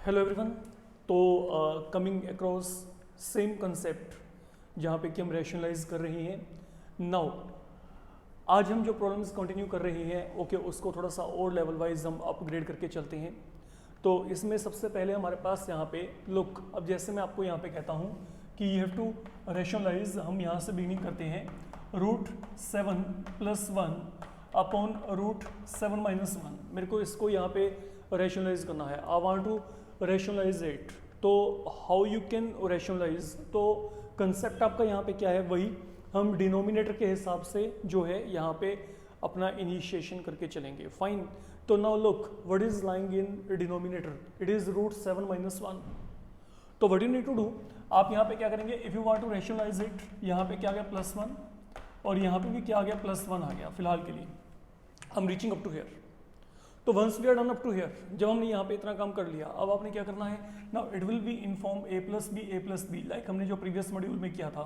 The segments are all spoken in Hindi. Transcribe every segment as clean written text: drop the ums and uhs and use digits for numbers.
Hello everyone. तो कमिंग अक्रॉस सेम कंसेप्ट जहाँ पे कि हम रैशनलाइज कर रहे हैं। नाउ आज हम जो प्रॉब्लम्स कंटिन्यू कर रहे हैं ओके उसको थोड़ा सा और लेवल वाइज हम अपग्रेड करके चलते हैं। तो इसमें सबसे पहले हमारे पास यहाँ पे लुक, अब जैसे मैं आपको यहाँ पे कहता हूँ कि यू हैव टू रैशनलाइज, हम यहाँ से बिगिनिंग करते हैं √7 + 1 अपॉन √7 - 1। मेरे को इसको यहाँ पे रैशनलाइज करना है। I want to rationalise it. तो हाउ यू कैन रैशनलाइज, तो कंसेप्ट आपका यहाँ पे क्या है, वही हम डिनोमिनेटर के हिसाब से जो है यहाँ पे अपना इनिशिएशन करके चलेंगे। फाइन। तो now look what is lying in denominator, it is √7 - 1। तो what you need to do, आप यहाँ पे क्या करेंगे, if you want to rationalise it, यहाँ पे क्या आ गया +1 और यहाँ पे भी क्या आ गया +1 आ गया फिलहाल के लिए। हम रीचिंग अप टू हेयर। तो once we are done up to here, जब हमने यहाँ पे इतना काम कर लिया, अब आपने क्या करना है, now it will be in form a + b like हमने जो प्रीवियस मॉड्यूल में किया था।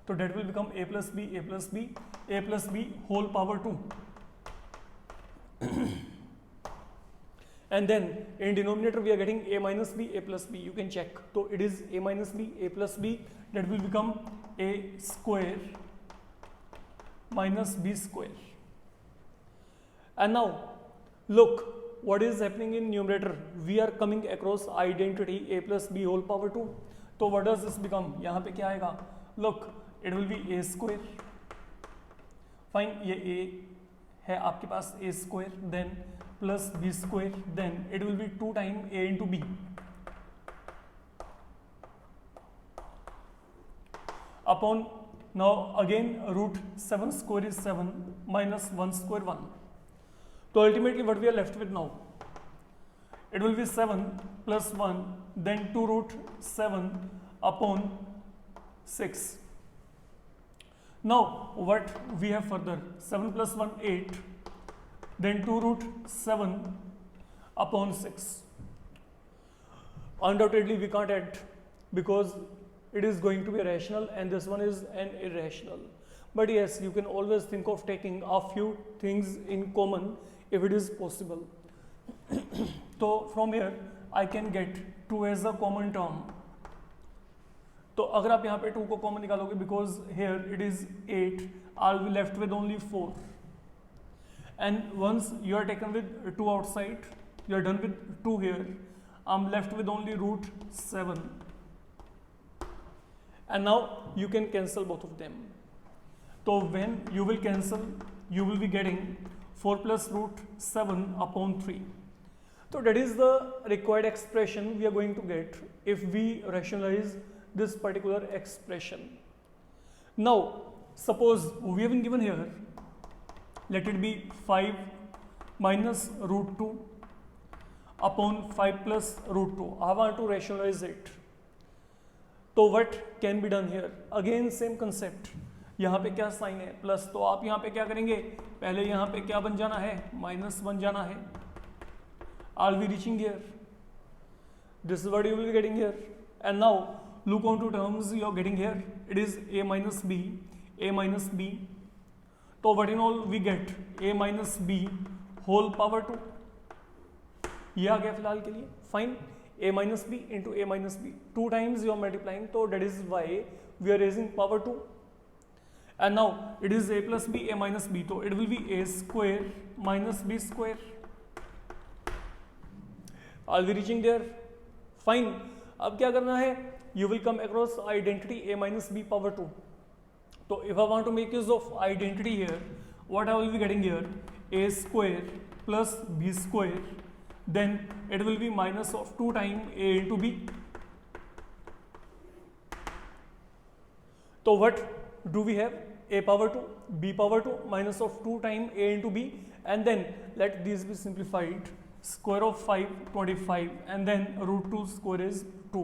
तो that will become a + b whole power 2 and then in denominator we are getting a - b, you can check. So it is a - b, that will become a square minus b square. And now look what is happening in numerator, we are coming across identity a + b whole power 2. तो what does this become, यहाँ पे क्या आएगा, look it will be a square. Fine, ये a है आपके पास a square, then plus b square, then it will be 2 times a into b upon, now again √7 square is 7 minus 1 square 1. So ultimately what we are left with now, it will be 7 + 1 then 2√7 upon 6. Now what we have further, 7 + 1 8, then 2√7 upon 6. Undoubtedly we can't add because it is going to be rational and this one is an irrational. But yes, you can always think of taking a few things in common if it is possible. So from here I can get 2 as a common term. तो अगर आप यहाँ पे 2 को कॉमन निकालोगे, because here it is 8, I'll be left with only 4. And once you are taken with 2 outside, you are done with 2 here, I'm left with only √7. And now you can cancel both of them. So when you will cancel, you will be getting 4 + √7 upon 3. So that is the required expression we are going to get if we rationalize this particular expression. Now suppose we have been given here, let it be 5 minus √2 upon 5 plus √2. I want to rationalize it. तो what can be done here, again same concept. यहाँ पे क्या साइन है प्लस, तो आप यहाँ पे क्या करेंगे, पहले यहाँ पे क्या बन जाना है, -1 जाना है. I'll be reaching here, this is what you will be getting here. And now look on to terms you are getting here, it is a minus b. तो what in all we get, a minus b whole power 2. ये आ गया फिलहाल के लिए. Fine, a minus b into a minus b, 2 times you are multiplying, तो that is why we are raising power 2. And now it is a + b, a minus b, तो it will be a square minus b square. I'll be reaching there. Fine. अब क्या करना है, you will come across identity a minus b power 2. So if I want to make use of identity here, what I will be getting here, a square plus b square, then it will be minus of 2 times a into b. So what do we have, a power 2 b power 2 minus of 2 times a into b, and then let these be simplified. Square of 5 25, and then √2 square is 2.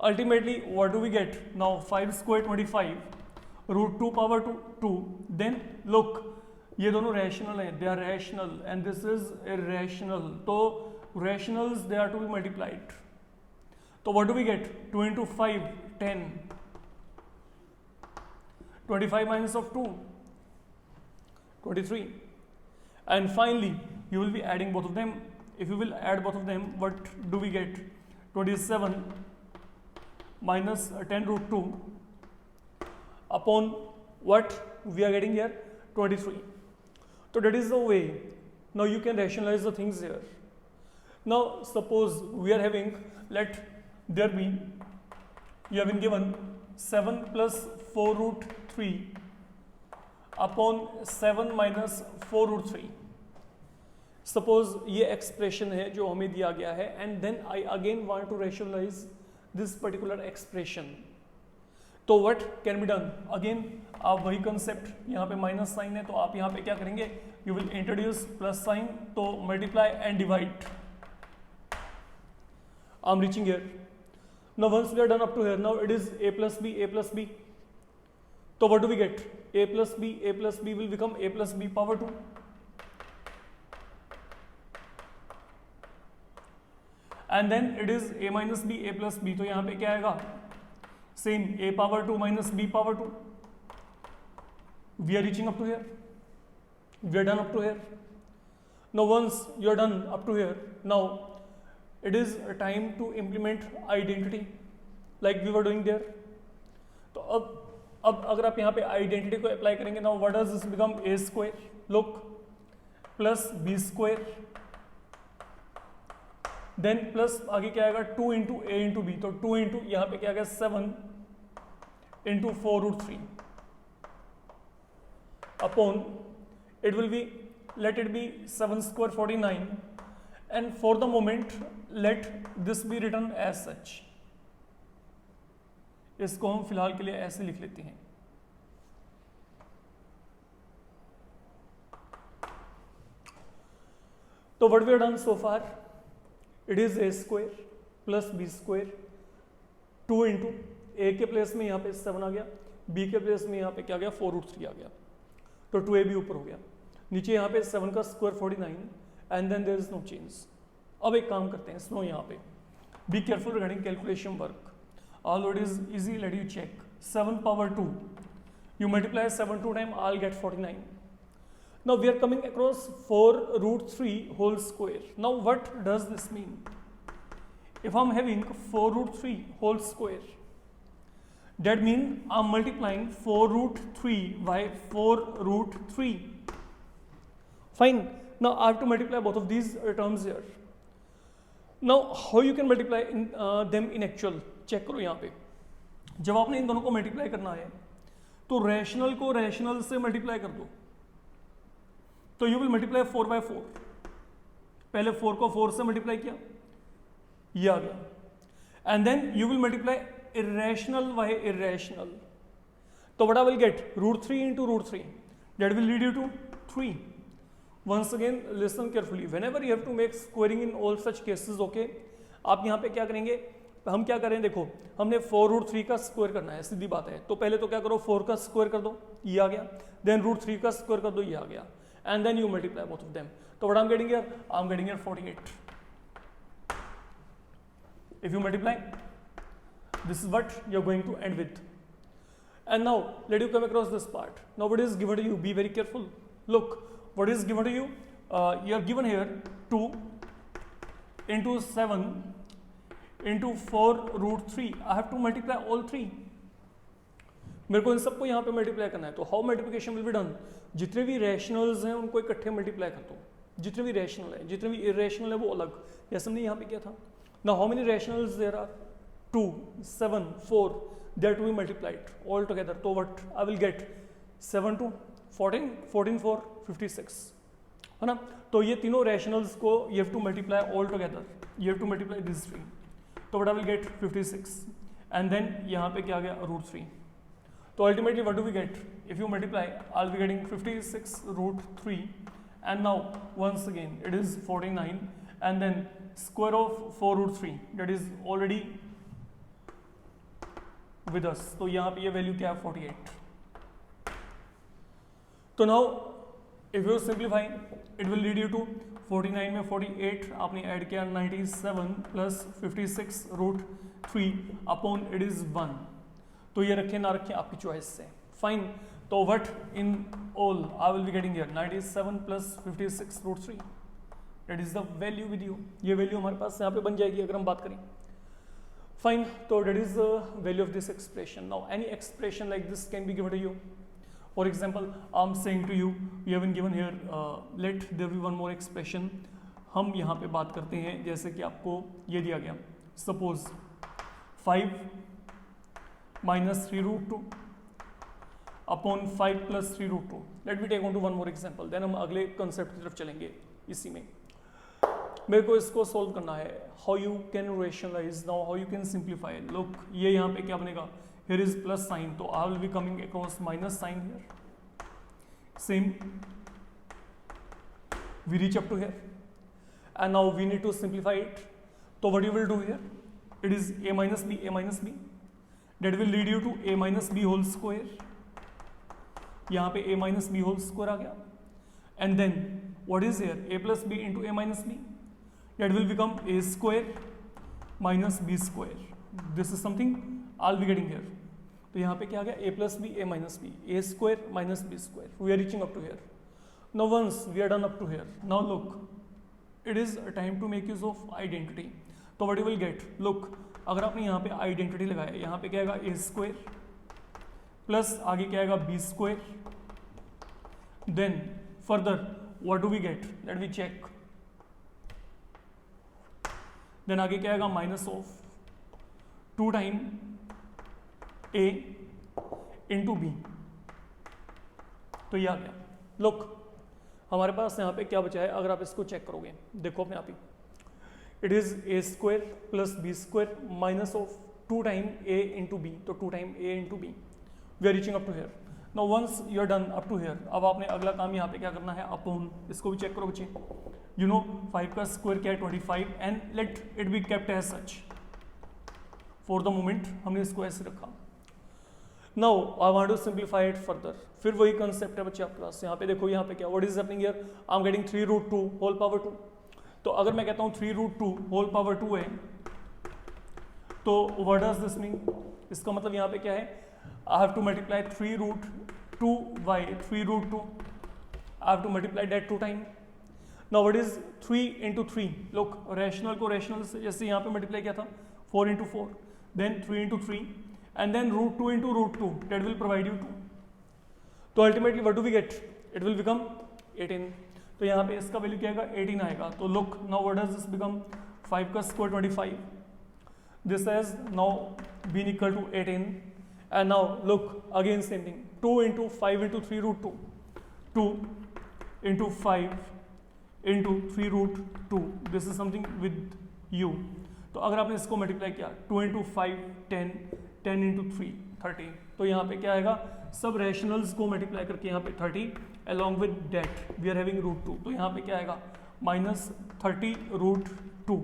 Ultimately what do we get now, 5 square 25, √2 power 2, then look ये दोनों rational हैं, they are rational and this is irrational. तो rationals they are to be multiplied. तो what do we get, 2 into 5 10, 25 minus of 2 23, and finally you will be adding both of them. if you will add both of them, what do we get? 27 minus 10 root 2 upon what we are getting here? 23. So that is the way. Now you can rationalize the things here. Now suppose we are having, let there be, you have been given 7 plus 4 root 3 upon 7 minus 4 root 3. Suppose ये एक्सप्रेशन है जो हमें दिया गया है, and then I again want to rationalise this particular expression. तो what can be done? Again आप वही कंसेप्ट, यहाँ पे माइनस साइन है तो आप यहाँ पे क्या करेंगे? You will introduce plus sign, तो multiply and divide. I am reaching here. Now once we are done up to here, now it is a plus b, a plus b. तो व्हाट डू वी गेट? a plus b will become a plus b power 2. And then it is a minus b, a plus b. तो यहाँ पे क्या आएगा? Same a power 2 minus b power 2. We are reaching up to here. We are done up to here. Now once you are done up to here, now it is a time to implement identity like we were doing there. तो अब अगर आप यहाँ पे आइडेंटिटी को अप्लाई करेंगे, now what does this become? a square, look, plus b square, then plus आगे क्या आएगा? 2 इंटू ए इंटू बी. तो 2 इंटू यहाँ पे क्या आ गया? 7 into 4 root 3 upon it will be, let it be 7 square 49, and for the moment let this be written as such. इसको हम फिलहाल के लिए ऐसे लिख लेते हैं. तो what we have done so far, it is A square plus B square 2 into A के प्लेस में यहाँ पे 7 आ गया, बी के प्लेस में यहाँ पे क्या आ गया? 4 रूट 3 आ गया. तो 2ab ऊपर हो गया, नीचे यहाँ पे 7 का square 49, and then there is no change. अब एक काम करते हैं, स्नो यहाँ पे be careful regarding calculation work. All it is easy, let you check. 7 power 2, you multiply 7 2 times, I'll get 49. Now we are coming across 4 root 3 whole square. Now what does this mean? If I'm having 4 root 3 whole square, that means I'm multiplying 4 root 3 by 4 root 3. Fine. Now I have to multiply both of these terms here. Now how you can multiply them in actual? Check करो यहाँ पे. जब आपने इन दोनों को मल्टीप्लाई करना है तो रैशनल को रैशनल से मल्टीप्लाई कर दो. तो यू विल मल्टीप्लाई 4 by 4. पहले 4 को 4 से मल्टीप्लाई किया, ये आ गया, and then you will multiply irrational by irrational. तो what I will get? Root 3 into root 3, that will lead you to 3. Once again listen carefully, whenever you have to make squaring in all such cases, okay, आप यहाँ पे क्या करेंगे? हम क्या करें? देखो, हमने 4 रूट 3 का स्क्वायर करना है, सीधी बात है. तो पहले तो क्या करो? 4 का स्क्वायर कर दो, ये आ गया, देन रूट 3 का स्क्वायर कर दो, ये आ गया, and then you multiply both of them. So what I'm getting here? I'm getting here 48. If you multiply, this is what you're going to end with. And now let you come across this part. Now what is given to you? Be very careful. Look, what is given to you? You are given here 2 into 7 into 4 root 3. I have to multiply all 3. मेरे को इन सबको यहाँ पे मल्टीप्लाई करना है. तो how multiplication will be done? जितने भी रैशनल्स हैं उनको इकट्ठे मल्टीप्लाई कर दो. जितने भी रैशनल है, जितने भी इरेशनल है वो अलग, जैसे हमने यहाँ पे किया था. Now how many rationals there are? 2 7 4, that we multiplied all together. तो व्हाट आई विल गेट? 7 2 14 14 4 56, है ना. तो ये तीनों रैशनल्स को you have to multiply all together, you have to multiply this 3. तो what I will get? 56, and then यहाँ पे क्या आ गया? Root 3. So ultimately what do we get? If you multiply, I'll be getting 56 root 3, and now once again it is 49, and then square of 4 root 3, that is already with us. तो यहाँ पे ये वैल्यू क्या है? 48. तो now if you simplify, it will lead you to 49 में 48 आपने ऐड किया 97 plus 56 root 3 upon it is 1. तो ये रखें ना रखें आपकी चॉइस से. फाइन. तो what in all I will be getting here? 97 plus 56 root 3. That is the value with you. ये वैल्यू हमारे पास यहाँ पे बन जाएगी अगर हम बात करें। फाइन, तो that is the value of this expression. Now any expression like this can be given to you. For example I am saying to you we have been given here let there be one more expression. हम यहाँ पे बात करते हैं जैसे कि आपको ये दिया गया, suppose 5 minus 3 root 2 upon 5 plus 3 root 2। Let me take on to one more example, then हम अगले कंसेप्ट की तरफ चलेंगे। इसी में मेरे को इसको सोल्व करना है। How you can rationalize now, how you can simplify. Look, ये यहाँ पे क्या बनेगा, हियर इज प्लस साइन, तो I will be coming across minus sign here. Same we reach up to here and now we need to simplify it. So what you will do here, it is a minus b, that will lead you to a minus b whole square. यहाँ पे a minus b whole square आ गया, and then what is here, a plus b into a minus b, that will become a square minus b square. This is something I'll be getting here. तो यहाँ पे क्या आ गया, a plus b, a minus b, a square minus b square. We are reaching up to here. Now once we are done up to here, now look, it is time to make use of identity. तो what you will get, look, अगर आपने यहाँ पे आइडेंटिटी लगाया, यहाँ पे क्या आएगा, ए स्क्वायर प्लस आगे क्या आएगा, b square, then further what do we get, let we check, then आगे क्या आएगा, minus of 2 time A into B. तो ये आ गया। लुक, हमारे पास यहाँ पे क्या बचा है, अगर आप इसको चेक करोगे, देखो अपने आप ही, it is A square plus B square minus of 2 time A into B, तो 2 time A into B. We are reaching up to here. Now once you are done up to here, अब आपने अगला काम यहाँ पे क्या करना है, अपॉन, इसको भी चेक करो बच्चे। यू नो 5 का स्क्वायर क्या है, 25, and let it be kept as such. For the moment हमने इसको ऐसे रखा। Now I want to simplify it further. फिर वही कंसेप्ट है बच्चे आपके पास। यहाँ पे देखो, यहाँ पे क्या, what is happening here, I am getting 3 root 2 whole power 2। तो अगर मैं कहता हूँ 3 रूट 2 होल पावर 2 है, तो व्हाट डज दिस मीन, इसका मतलब यहाँ पे क्या है, I have to multiply 3 root 2 by 3 root 2, I have to multiply that 2 time. Now what is 3 into 3, look, rational को रैशनल से जैसे यहाँ पे मल्टीप्लाई किया था, 4 into 4, then 3 into 3, and then root 2 into root 2, that will provide you 2. तो ultimately what do we get, it will become 18. तो यहाँ पे इसका वैल्यू क्या आएगा, 18 आएगा। तो look, now what does this become, 5 का square 25, this has now been equal to 18, and now look, again same thing, 2 into 5 into 3 root 2, 2 into 5 into 3 root 2, this is something with u। तो अगर आपने इसको मल्टीप्लाई किया, 2 into 5 10, 10 into 3 30, तो यहाँ पे क्या आएगा, सब रैशनल्स को मल्टीप्लाई करके यहाँ पे 30 along with that we are having root 2, तो यहाँ पे क्या आएगा, minus 30 root 2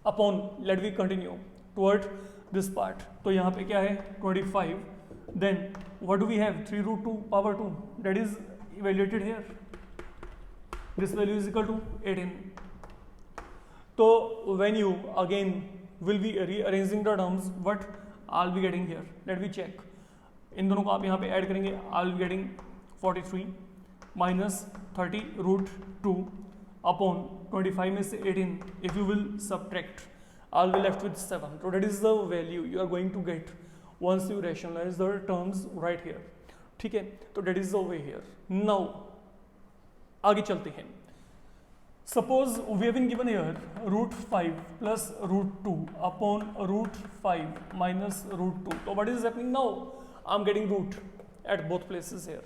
upon, let we continue toward this part. तो यहाँ पे क्या है, 25, then what do we have, 3 root 2 power 2, that is evaluated here, this value is equal to 18। तो when you again will be rearranging the terms, what I'll be getting here, let me check, इन दोनों को आप यहाँ पे ऐड करेंगे, I'll be getting 43 minus 30 root 2 upon 25 में से 18, if you will subtract, I'll be left with 7. So that is the value you are going to get once you rationalize the terms right here, ठीक है। तो that is the way here. Now आगे चलते हैं। Suppose we have been given here root 5 plus root 2 upon root 5 minus root 2. So what is happening now? I'm getting root at both places here.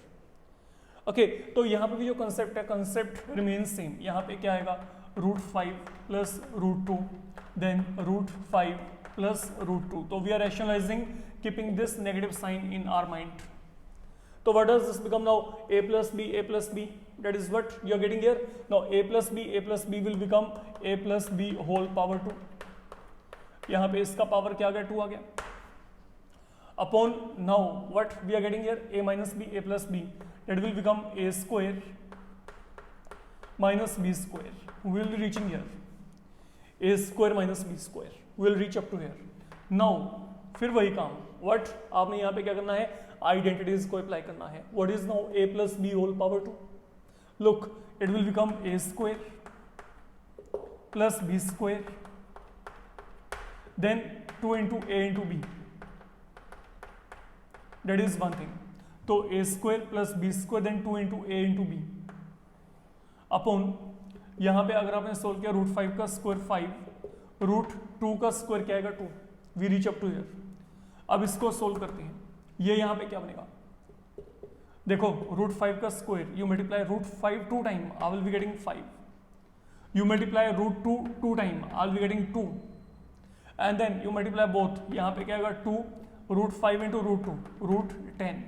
Okay, तो यहाँ पे भी जो concept है, concept remains same. यहाँ पे क्या आएगा, root 5 plus root 2, then root 5 plus root 2. तो we are rationalizing, keeping this negative sign in our mind. So what does this become now? A plus b, a plus b. That is what you are getting here. Now a plus b will become a plus b whole power 2. यहाँ पे इसका पावर क्या आ गया, 2 आ गया। Upon now what we are getting here, a minus b, a plus b. That will become a square minus b square. We will be reaching here. A square minus b square. We will reach up to here. Now फिर वही काम, what आपने यहाँ पे क्या करना है, आइडेंटिटीज को अप्लाई करना है। What is now a plus b whole power 2। Look, it will become a square plus b square, then 2 into a into b, that is one thing. तो a square plus b square then 2 into a into b upon यहाँ पे अगर आपने सोल्व किया रूट 5 का स्क्वायर 5, रूट 2 का स्क्वायर क्या आएगा 2, we reach up to here. अब इसको सोल्व करते हैं, ये यहाँ पे क्या बनेगा, देखो रूट 5 का square you multiply root 5 2 time, I will be getting 5, you multiply root 2 2 time, I will be getting 2, and then you multiply both, यहाँ पे क्या आएगा 2 root 5 into root 2 root 10,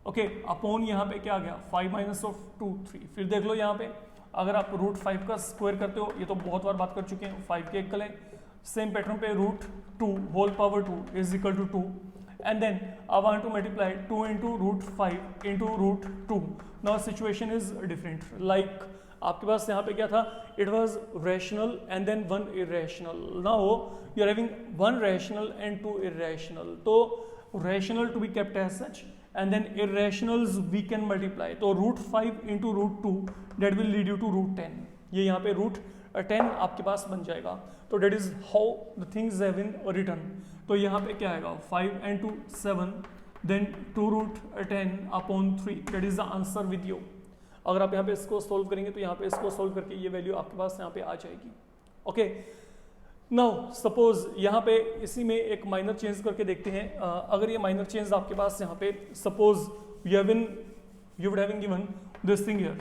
okay upon यहाँ पे क्या आ गया 5 माइनस ऑफ 2 3। फिर देख लो यहाँ पे अगर आप रूट 5 का स्क्वायर करते हो, ये तो बहुत बार बात कर चुके हैं, 5 के इक्वल है, सेम पैटर्न पे root 2 whole power 2 is equal to 2, and then I want to multiply 2 into root 5 into root 2. Now situation is different. Like आपके पास यहाँ पे क्या था, it was rational and then one irrational. Now you are having one rational and two irrational. तो rational to be kept as such and then irrationals we can multiply. तो root 5 into root 2 that will lead you to root 10. ये यहाँ पे root 10 आपके पास बन जाएगा। तो that is how the things have been written. तो यहाँ पे क्या आएगा 5 and 2 7 then 2 root 10 upon 3, that is the answer with you. अगर आप यहाँ पे इसको सोल्व करेंगे तो यहाँ पे इसको सोल्व करके ये वैल्यू आपके पास यहाँ पे आ जाएगी। ओके नाउ सपोज यहाँ पे इसी में एक माइनर चेंज करके देखते हैं। अगर ये माइनर चेंज आपके पास यहाँ पे suppose you would having given this thing here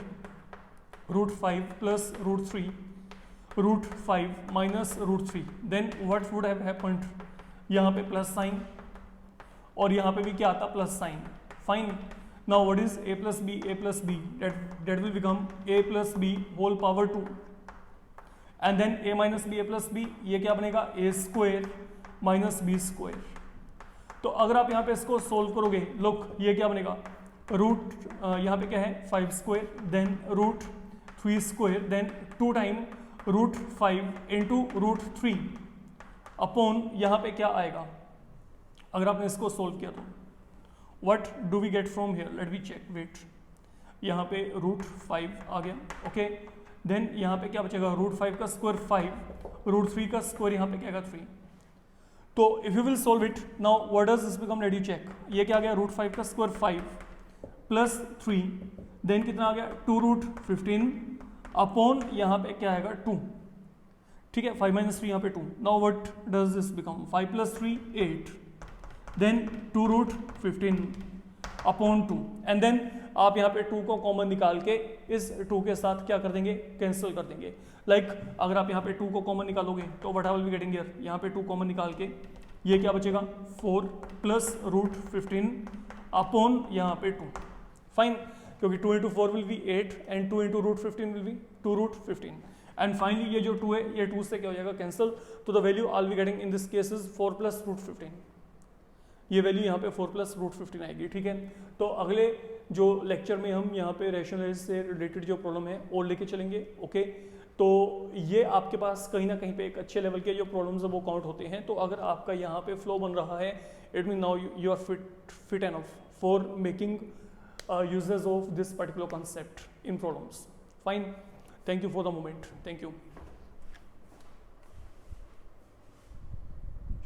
root 5 plus root 3 root 5 minus root 3, then what would have happened, यहाँ पे प्लस साइन और यहाँ पे भी क्या आता plus sign, fine. Now what is a plus b that will become a plus b whole power 2 and then a minus b a plus b, ये क्या बनेगा a square minus b square. तो अगर आप यहाँ पे इसको सोल्व करोगे, लुक ये क्या बनेगा रूट यहाँ पे क्या है 5 square then root 3 square then 2 time root 5 into root 3 upon यहाँ पे क्या आएगा, अगर आपने इसको सोल्व किया तो what do we get from here, let we check, wait, यहाँ पे रूट 5 आ गया, ओके देन यहाँ पे क्या बचेगा रूट 5 का स्क्वायर 5, रूट 3 का स्क्वायर यहाँ पे क्या आएगा 3। तो if you will solve it now what does this become, let you check, ये क्या आ गया रूट 5 का स्क्वायर 5 प्लस 3 देन कितना आ गया 2 रूट 15 अपॉन यहाँ पे क्या आएगा 2, ठीक है 5 माइनस 3 यहाँ पे 2। Now what does this become 5 plus 3 8 then 2 root 15 upon 2 and then आप यहाँ पे 2 को कॉमन निकाल के इस 2 के साथ क्या कर देंगे कैंसिल कर देंगे। लाइक अगर आप यहाँ पे 2 को कॉमन निकालोगे तो what I will be getting here, यहाँ पे 2 कॉमन निकाल के ये क्या बचेगा 4 प्लस रूट 15 अपॉन यहाँ पे 2, फाइन, क्योंकि 2 into 4 will be 8 and 2 into root 15 will be 2 root 15 and finally ये जो 2 है ये 2 से क्या हो जाएगा कैंसिल। तो the value I will be getting in this case is 4 plus root 15, ये वैल्यू यहाँ पे 4 प्लस रूट 15 आएगी, ठीक है। तो अगले जो लेक्चर में हम यहाँ पे रैशनलाइज से रिलेटेड जो प्रॉब्लम है और लेके चलेंगे, ओके। तो ये आपके पास कहीं ना कहीं पे एक अच्छे लेवल के जो प्रॉब्लम्स है वो काउंट होते हैं। तो अगर आपका यहाँ पे फ्लो बन रहा है it mean now you are fit enough for making uses of this particular concept in problems. Fine. Thank you for the moment. Thank you.